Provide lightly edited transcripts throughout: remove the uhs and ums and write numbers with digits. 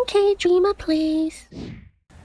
Tanky Dreamer, please.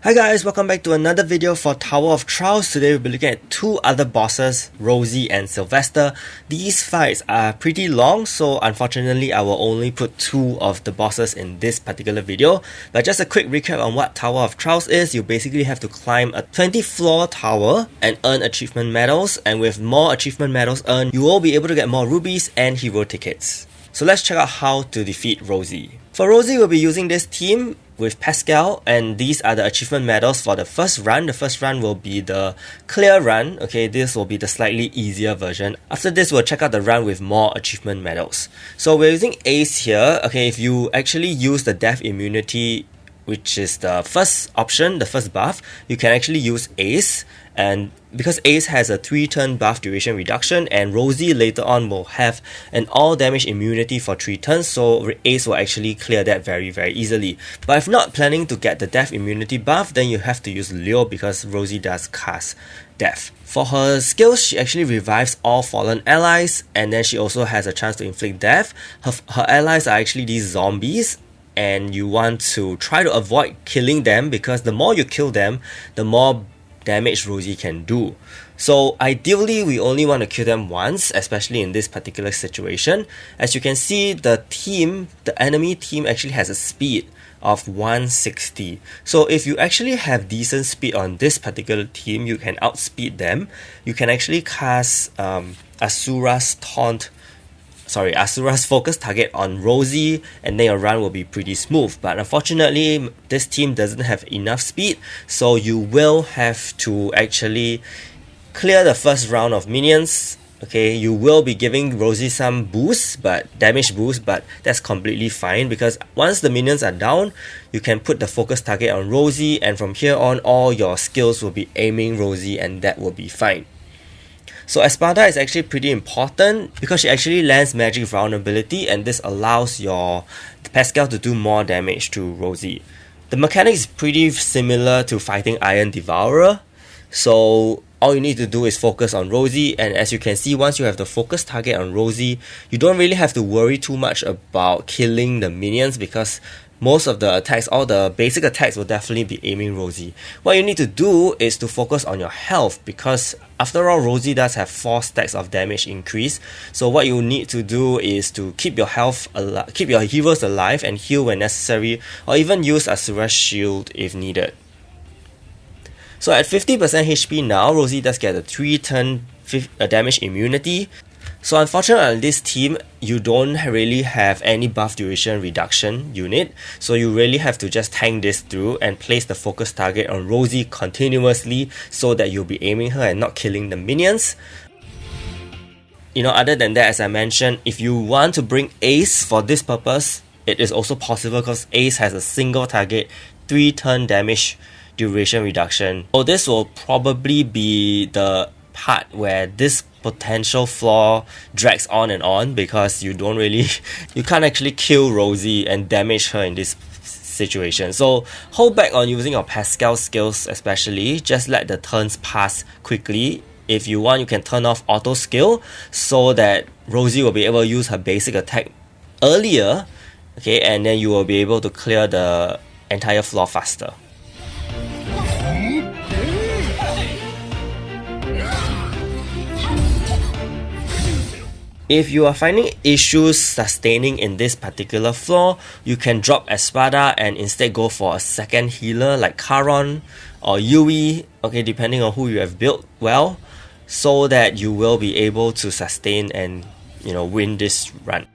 Hi guys, welcome back to another video for Tower of Trials. Today we'll be looking at two other bosses, Rosie and Silvesta. These fights are pretty long, so unfortunately I will only put two of the bosses in this particular video. But just a quick recap on what Tower of Trials is. You basically have to climb a 20-floor tower and earn achievement medals, and with more achievement medals earned, you will be able to get more rubies and hero tickets. So let's check out how to defeat Rosie. For Rosie, we'll be using this team with Pascal, and these are the achievement medals for the first run. The first run will be the clear run. Okay, this will be the slightly easier version. After this, we'll check out the run with more achievement medals. So we're using Ace here. Okay, if you actually use the death immunity, which is the first option, the first buff, you can actually use Ace. And because Ace has a 3-turn buff duration reduction, and Rosie later on will have an all damage immunity for 3 turns, so Ace will actually clear that very easily. But if not planning to get the death immunity buff, then you have to use Leo because Rosie does cast death. For her skills, she actually revives all fallen allies, and then she also has a chance to inflict death. Her allies are actually these zombies, and you want to try to avoid killing them because the more you kill them, the more damage Rosie can do. So ideally we only want to kill them once, especially in this particular situation. As you can see, the enemy team actually has a speed of 160. So if you actually have decent speed on this particular team, you can outspeed them. You can actually cast Asura's focus target on Rosie, and then your run will be pretty smooth. But unfortunately, this team doesn't have enough speed, so you will have to actually clear the first round of minions. Okay, you will be giving Rosie some boosts, damage boost, but that's completely fine because once the minions are down, you can put the focus target on Rosie, and from here on, all your skills will be aiming Rosie, and that will be fine. So Espada is actually pretty important because she actually lands magic vulnerability, and this allows your Pascal to do more damage to Rosie. The mechanic is pretty similar to fighting Iron Devourer, so all you need to do is focus on Rosie, and as you can see, once you have the focus target on Rosie, you don't really have to worry too much about killing the minions because most of the attacks, all the basic attacks will definitely be aiming Rosie. What you need to do is to focus on your health because after all, Rosie does have 4 stacks of damage increase. So what you need to do is to keep your keep your heroes alive and heal when necessary, or even use Asura's shield if needed. So at 50% HP now, Rosie does get a 3-turn damage immunity. So unfortunately on this team, you don't really have any buff duration reduction unit, so you really have to just tank this through and place the focus target on Rosie continuously so that you'll be aiming her and not killing the minions. Other than that, as I mentioned, if you want to bring Ace for this purpose, it is also possible because Ace has a single target 3-turn damage duration reduction. So this will probably be the part where this potential flaw drags on because you can't actually kill Rosie and damage her in this situation. So hold back on using your Pascal skills, especially just let the turns pass quickly. If you want, you can turn off auto skill so that Rosie will be able to use her basic attack earlier, okay, and then you will be able to clear the entire floor faster. If you are finding issues sustaining in this particular floor, you can drop Espada and instead go for a second healer like Charon or Yui, okay, depending on who you have built well, so that you will be able to sustain and win this run.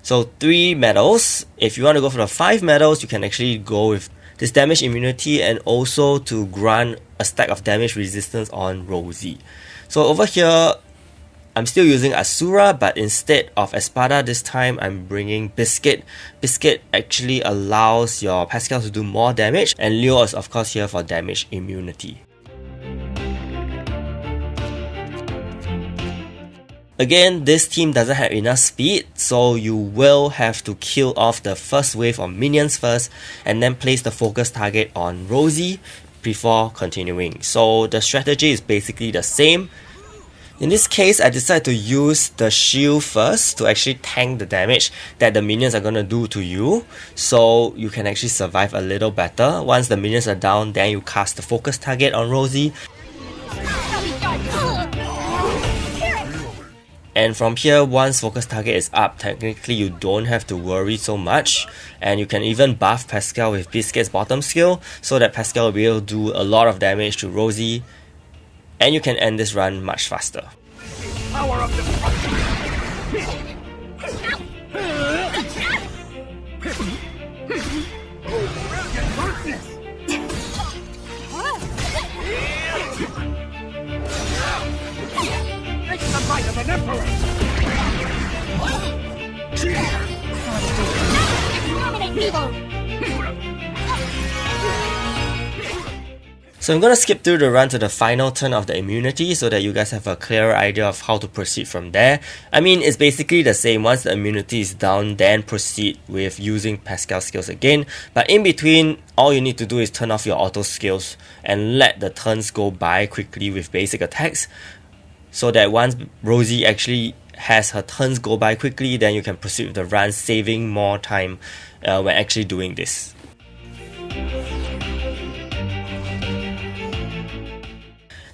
So 3 medals. If you want to go for the 5 medals, you can actually go with this damage immunity and also to grant a stack of damage resistance on Rosie. So over here, I'm still using Asura, but instead of Espada this time, I'm bringing Biscuit. Biscuit actually allows your Pascal to do more damage, and Leo is of course here for damage immunity. Again, this team doesn't have enough speed, so you will have to kill off the first wave of minions first and then place the focus target on Rosie before continuing. So the strategy is basically the same. In this case, I decided to use the shield first to actually tank the damage that the minions are gonna do to you, so you can actually survive a little better. Once the minions are down, then you cast the focus target on Rosie. And from here, once focus target is up, technically you don't have to worry so much. And you can even buff Pascal with Biscuit's bottom skill, so that Pascal will be able to do a lot of damage to Rosie. And you can end this run much faster. Power of destruction. Brilliant darkness. It's the might of an emperor. Dominate people! So I'm gonna skip through the run to the final turn of the immunity so that you guys have a clearer idea of how to proceed from there. I mean, it's basically the same. Once the immunity is down, then proceed with using Pascal skills again. But in between, all you need to do is turn off your auto skills and let the turns go by quickly with basic attacks, so that once Rosie actually has her turns go by quickly, then you can proceed with the run, saving more time when actually doing this.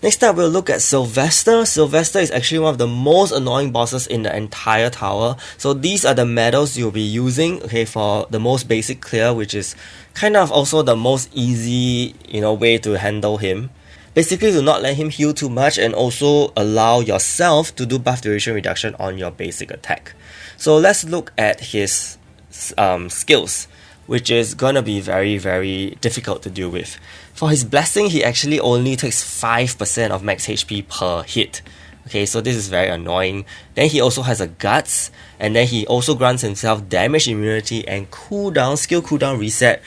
Next up, we'll look at Silvesta. Silvesta is actually one of the most annoying bosses in the entire tower. So these are the medals you'll be using, okay, for the most basic clear, which is kind of also the most easy, way to handle him. Basically, do not let him heal too much and also allow yourself to do buff duration reduction on your basic attack. So let's look at his skills, which is gonna be very, very difficult to deal with. For his blessing, he actually only takes 5% of max HP per hit. Okay, so this is very annoying. Then he also has a guts, and then he also grants himself damage immunity and skill cooldown reset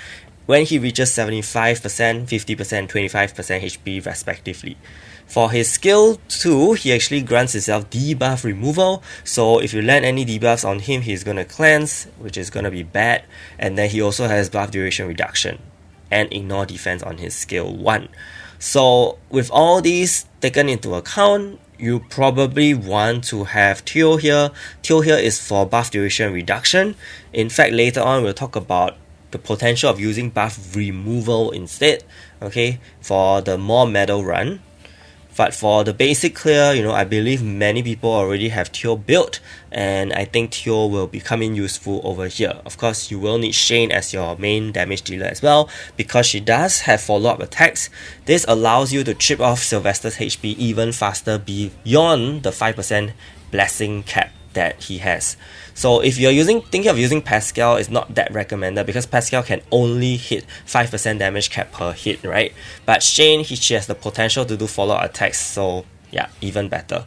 when he reaches 75%, 50%, 25% HP respectively. For his skill 2, he actually grants himself debuff removal, so if you land any debuffs on him, he's gonna cleanse, which is gonna be bad, and then he also has buff duration reduction and ignore defense on his skill 1. So with all these taken into account, you probably want to have Teo here. Teo here is for buff duration reduction. In fact, later on we'll talk about the potential of using buff removal instead, okay, for the more medal run. But for the basic clear, I believe many people already have Teo built, and I think Teo will become useful over here. Of course, you will need Shane as your main damage dealer as well, because she does have follow-up attacks. This allows you to chip off Silvesta's HP even faster beyond the 5% blessing cap that he has. So if you're thinking of using Pascal, it's not that recommended because Pascal can only hit 5% damage cap per hit, right? But Shane, she has the potential to do follow-up attacks, so yeah, even better.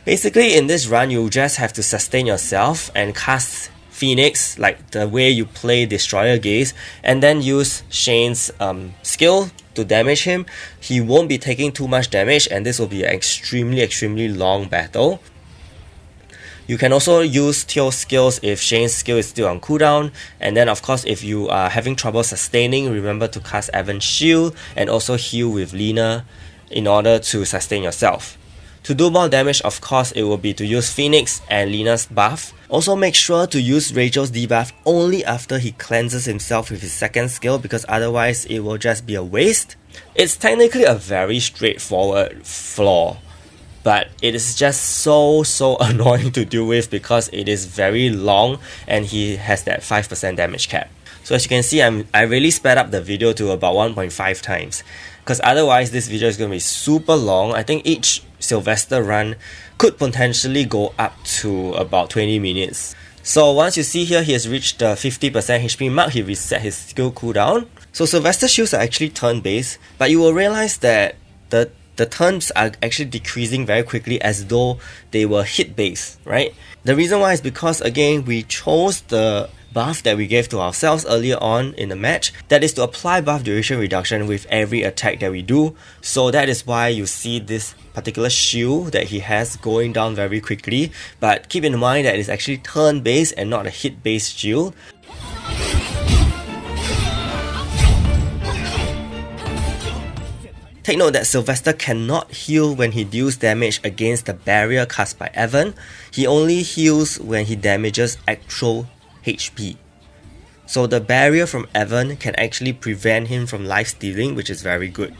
Basically, in this run, you just have to sustain yourself and cast Phoenix, like the way you play Destroyer Gaze, and then use Shane's skill to damage him. He won't be taking too much damage, and this will be an extremely long battle. You can also use Teo's skills if Shane's skill is still on cooldown, and then of course if you are having trouble sustaining, remember to cast Evan's Shield and also heal with Lina in order to sustain yourself. To do more damage, of course, it will be to use Phoenix and Lina's buff. Also make sure to use Rachel's debuff only after he cleanses himself with his second skill, because otherwise it will just be a waste. It's technically a very straightforward flaw, but it is just so annoying to deal with because it is very long and he has that 5% damage cap. So as you can see, I really sped up the video to about 1.5 times, because otherwise this video is going to be super long. I think each Silvesta run could potentially go up to about 20 minutes. So once you see here, he has reached the 50% HP mark, he reset his skill cooldown. So Silvesta shields are actually turn based, but you will realize that the turns are actually decreasing very quickly as though they were hit based, right? The reason why is because, again, we chose the buff that we gave to ourselves earlier on in the match, that is to apply buff duration reduction with every attack that we do. So that is why you see this particular shield that he has going down very quickly, but keep in mind that it's actually turn based and not a hit based shield. Take note that Silvesta cannot heal when he deals damage against the barrier cast by Evan. He only heals when he damages actual HP. So the barrier from Evan can actually prevent him from life stealing, which is very good.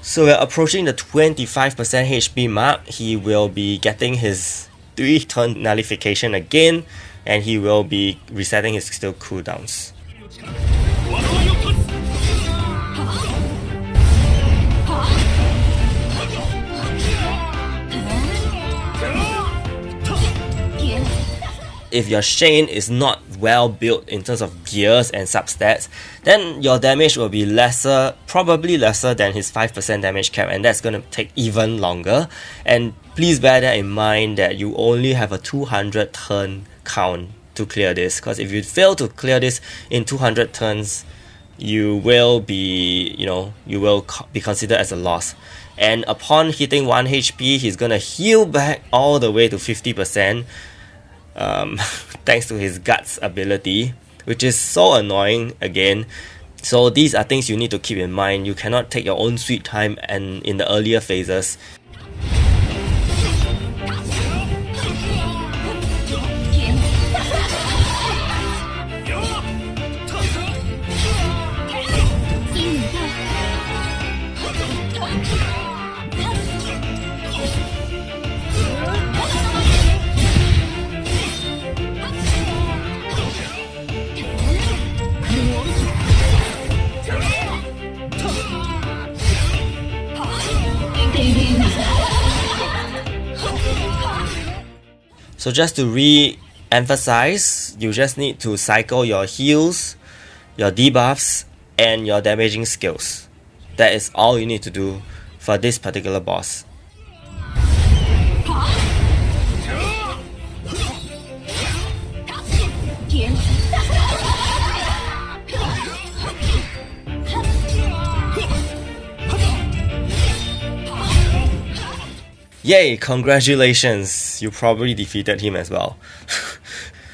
So we're approaching the 25% HP mark. He will be getting his 3-turn nullification again, and he will be resetting his skill cooldowns. If your Shane is not well built in terms of gears and substats, then your damage will be lesser, probably lesser than his 5% damage cap, and that's going to take even longer. And please bear that in mind that you only have a 200 turn count to clear this, because if you fail to clear this in 200 turns, you will be considered as a loss. And upon hitting 1 HP, he's going to heal back all the way to 50%. Thanks to his guts ability, which is so annoying again. So these are things you need to keep in mind. You cannot take your own sweet time and in the earlier phases. So just to re-emphasize, you just need to cycle your heals, your debuffs, and your damaging skills. That is all you need to do for this particular boss. Yay, congratulations, you probably defeated him as well.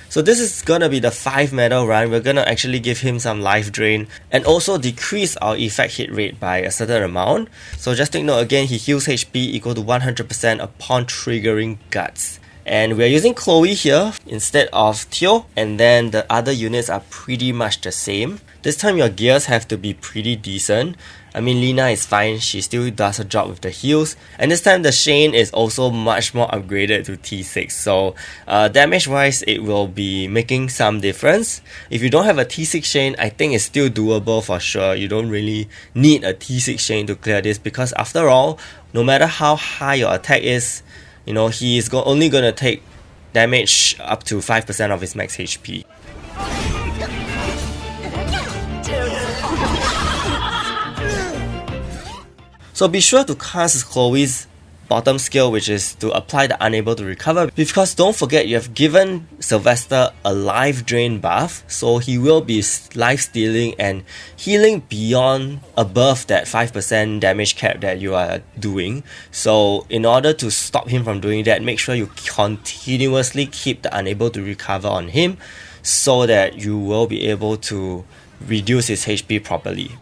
So this is gonna be the 5 medal run. We're gonna actually give him some life drain and also decrease our effect hit rate by a certain amount. So just take note again, he heals HP equal to 100% upon triggering guts. And we're using Chloe here instead of Theo, and then the other units are pretty much the same. This time your gears have to be pretty decent. I mean, Lina is fine, she still does her job with the heals. And this time the Shane is also much more upgraded to T6. So damage wise, it will be making some difference. If you don't have a T6 Shane, I think it's still doable for sure. You don't really need a T6 Shane to clear this, because after all, no matter how high your attack is, you know, he is only going to take damage up to 5% of his max HP. So be sure to cast Chloe's bottom skill, which is to apply the unable to recover, because don't forget you have given Silvesta a life drain buff, so he will be life stealing and healing beyond above that 5% damage cap that you are doing. So in order to stop him from doing that, make sure you continuously keep the unable to recover on him, so that you will be able to reduce his HP properly.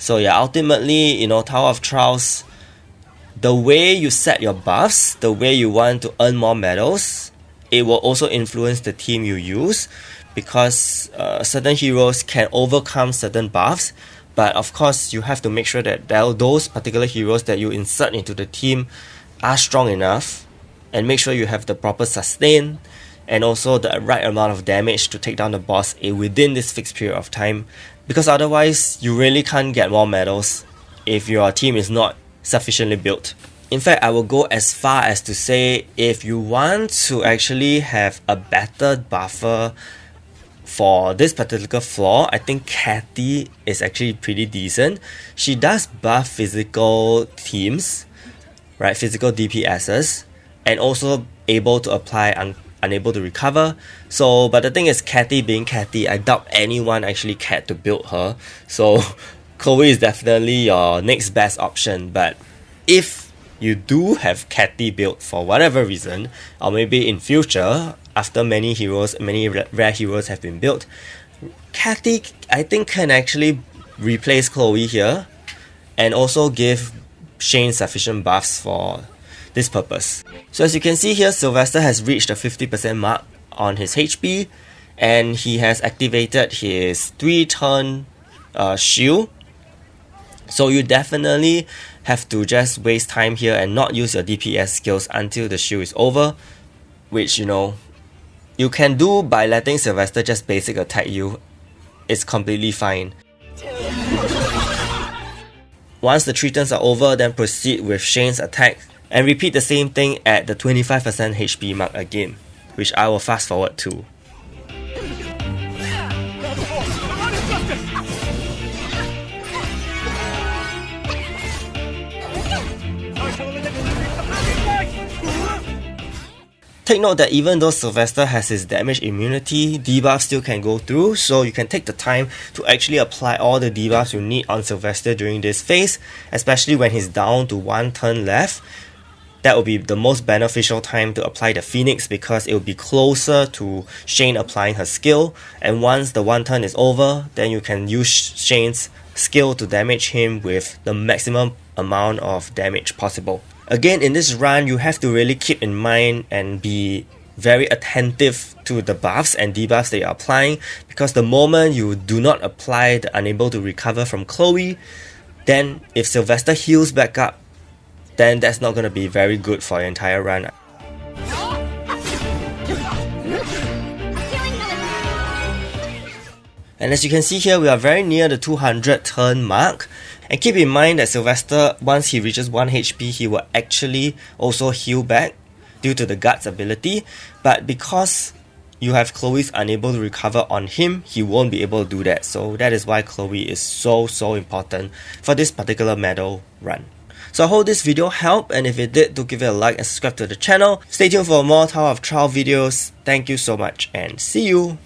So yeah, ultimately, you know, Tower of Trials, the way you set your buffs, the way you want to earn more medals, it will also influence the team you use, because certain heroes can overcome certain buffs, but of course you have to make sure that those particular heroes that you insert into the team are strong enough, and make sure you have the proper sustain and also the right amount of damage to take down the boss within this fixed period of time, because otherwise you really can't get more medals if your team is not sufficiently built. In fact, I will go as far as to say, if you want to actually have a better buffer for this particular floor, I think Cathy is actually pretty decent. She does buff physical teams, right, physical DPSs, and also able to apply unable to recover. So, but the thing is, Cathy being Cathy, I doubt anyone actually cared to build her. So Chloe is definitely your next best option. But if you do have Cathy built for whatever reason, or maybe in future, after many rare heroes have been built. Cathy, I think, can actually replace Chloe here and also give Shane sufficient buffs for this purpose. So as you can see here, Silvesta has reached the 50% mark on his HP, and he has activated his 3-turn shield. So you definitely have to just waste time here and not use your DPS skills until the shield is over, which, you know, you can do by letting Silvesta just basic attack you. It's completely fine. Once the 3 turns are over, then proceed with Shane's attack and repeat the same thing at the 25% HP mark again, which I will fast forward to. Take note that even though Silvesta has his damage immunity, debuffs still can go through, so you can take the time to actually apply all the debuffs you need on Silvesta during this phase, especially when he's down to 1 turn left. That will be the most beneficial time to apply the Phoenix because it will be closer to Shane applying her skill, and once the 1 turn is over, then you can use Shane's skill to damage him with the maximum amount of damage possible. Again, in this run, you have to really keep in mind and be very attentive to the buffs and debuffs that you're applying, because the moment you do not apply the unable to recover from Chloe, then if Silvesta heals back up, then that's not going to be very good for your entire run. And as you can see here, we are very near the 200 turn mark. And keep in mind that Silvesta, once he reaches 1 HP, he will actually also heal back due to the Guts ability. But because you have Chloe's unable to recover on him, he won't be able to do that. So that is why Chloe is so important for this particular medal run. So I hope this video helped, and if it did, do give it a like and subscribe to the channel. Stay tuned for more Tower of Trial videos. Thank you so much and see you!